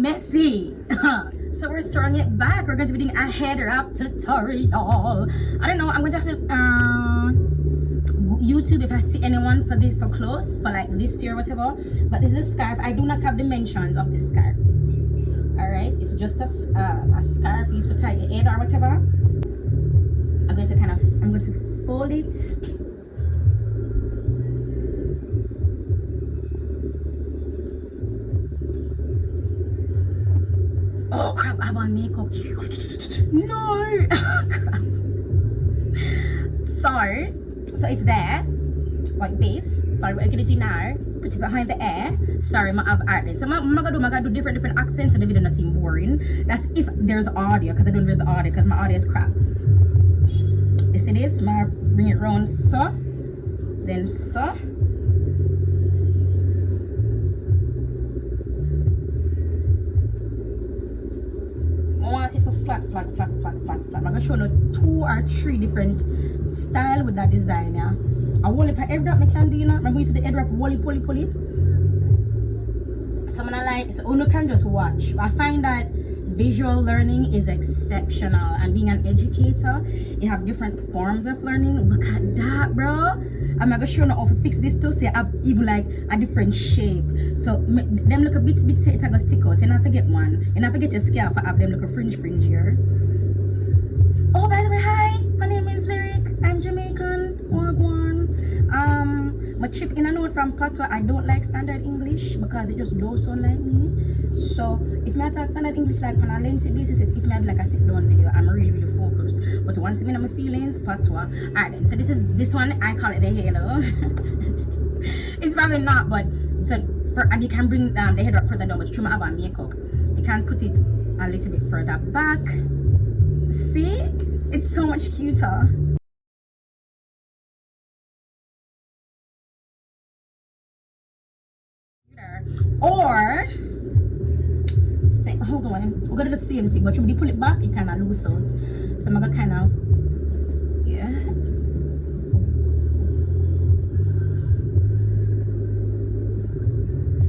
messy. So we're throwing it back. We're going to be doing a head wrap tutorial. I don't know, I'm going to have to YouTube if I see anyone for this for close for like this year or whatever. But this is a scarf. I do not have dimensions of this scarf. All right, it's just a scarf used for tie your head or whatever. I'm going to fold it. Oh crap, I have on makeup. No. Crap. So it's there like this. Sorry, what I'm gonna do now, put it behind the ear. Sorry, I have art then. So I'm gonna do different accents so the video doesn't seem boring. That's if there's audio, because I don't know if there's audio because my audio is crap. You see this? I'm gonna bring it round so, then so. I want it for flat. I'm gonna show you 2 or 3 different style with that design. Yeah, I will it every drop I can do. You know, remember you see the head wrap, pull it. So I'm gonna like, so you can just watch. I find that visual learning is exceptional, and being an educator, you have different forms of learning. Look at that, bro. I'm gonna show you how to fix this too, so you have even like a different shape. So them look a bit say it gonna stick out. You not forget one. You not forget your scarf. I have them look a fringe here. Oh, by the way, hi. My name is Lyric. I'm Jamaican. Wagwan. My chip in a note from Patois. I don't like standard English because it just don't sound like me. So if I talk standard English like on a lengthy basis, if I do like a sit down video, I'm really focused. But once I'm in my feelings, Patois. Alright then, so this one I call it the halo. It's probably not, but so and you can bring the head up further down, but through my have makeup, you can put it a little bit further back. See, it's so much cuter. Or say, hold on, we're gonna do the same thing, but when you pull it back, it kind of loose out. So I'm gonna kind of, yeah.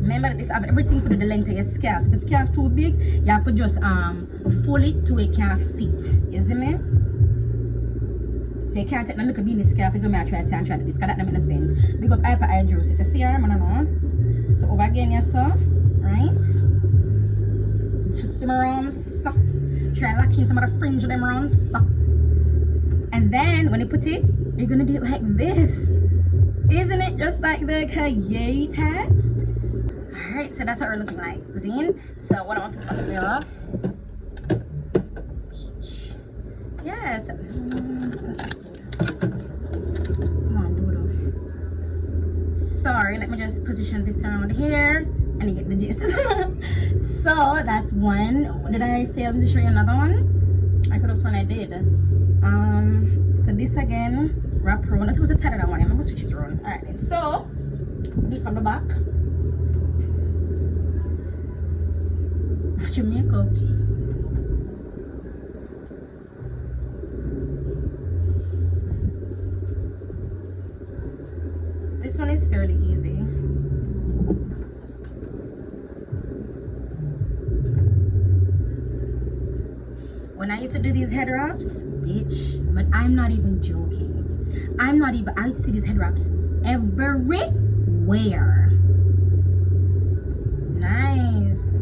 Remember that this have everything for the length of your scarf. So if the scarf too big, you have to just fold it to it can fit. You see me? So you can't take a look at being the scarf. It's only I try to say and try to do this, because that doesn't make no sense. Big up hyperhidrosis. You see her, man, I know. So over again, yes, sir. Right? Just simmer around, so. Try locking some of the fringe of them around, so. And then when you put it, you're gonna do it like this. Isn't it just like the Kanye text? Alright, so that's what we're looking like. Zine. So what I want to fix my mirror. Yes. Come on, doodle. Sorry, let me just position this around here and you get the gist. So that's one. Did I say I was going to show you another one? I could have sworn I did. So this again, wrap round. I'm supposed to tie that one. I'm going to switch it around. Alright then. So do it from the back. Watch your makeup. This one is fairly easy. When I used to do these head wraps, bitch, but I'm not even joking. I used to see these head wraps everywhere. Nice.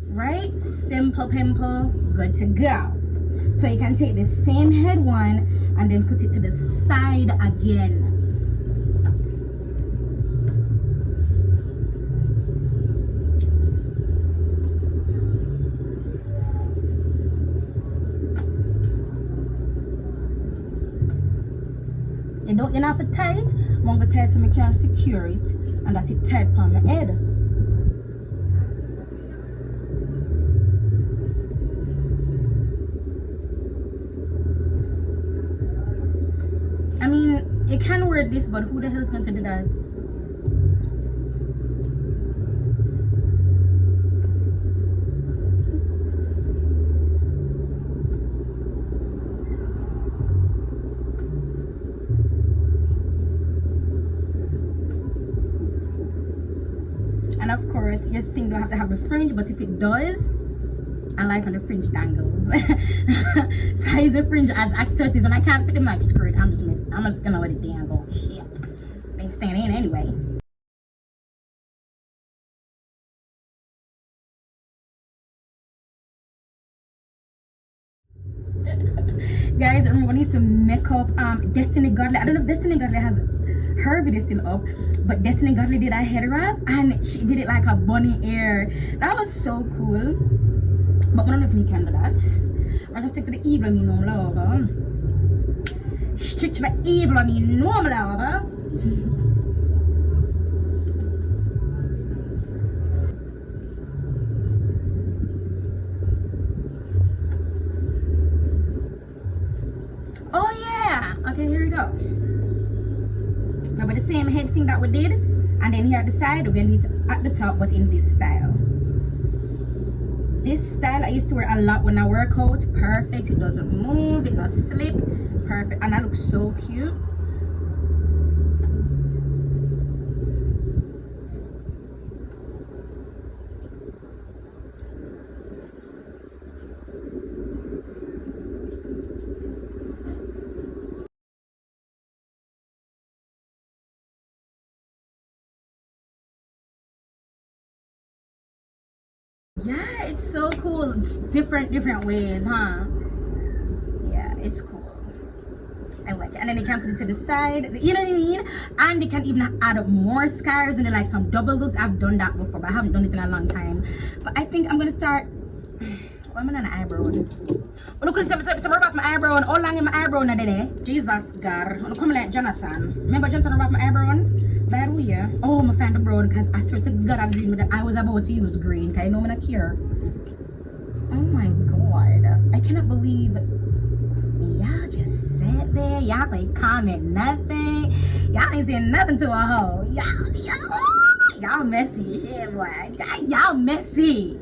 Right? Simple pimple, good to go. So you can take the same head one and then put it to the side again. You don't have to tie it, I'm going to tie it so I can secure it and that it tied on my head. I mean, you can wear this, but who the hell is going to do that? of course, your thing don't have to have the fringe, but if it does, I like when the fringe dangles. So I use the fringe as accessories. When I can't fit them like skirt, I'm just gonna let it dangle. Shit, ain't staying in anyway. Guys, remember when I used to make up Destiny Godly. I don't know if Destiny Godly has her video still up, but Destiny Godly did a head wrap and she did it like a bunny ear. That was so cool. But I don't know if me can do that. I just stick to the evil me no love. Stick to the evil me no love. Oh yeah. Okay, here we go. Now with the same head thing that we did, and then here at the side, we're gonna do it at the top, but in this style. This style I used to wear a lot when I work out. Perfect. It doesn't move. It doesn't slip. Perfect. And I look so cute. Yeah, it's so cool. It's different ways, huh? Yeah, it's cool. I like it. And then you can put it to the side, you know what I mean? And you can even add up more scarves and like some double looks. I've done that before, but I haven't done it in a long time. But I think I'm gonna start. What am I on an eyebrow? Look at some rub off my eyebrow and all long in my eyebrow now today. Jesus God. I'm coming like Jonathan. Remember Jonathan rub off my eyebrow on? By the way, oh, I'm find the brown because I swear to God I'm green with it. I was about to use green because I know I'm not care. Oh my God. I cannot believe y'all just sat there. Y'all ain't comment nothing. Y'all ain't saying nothing to a hoe. Y'all messy as shit, boy. Y'all messy.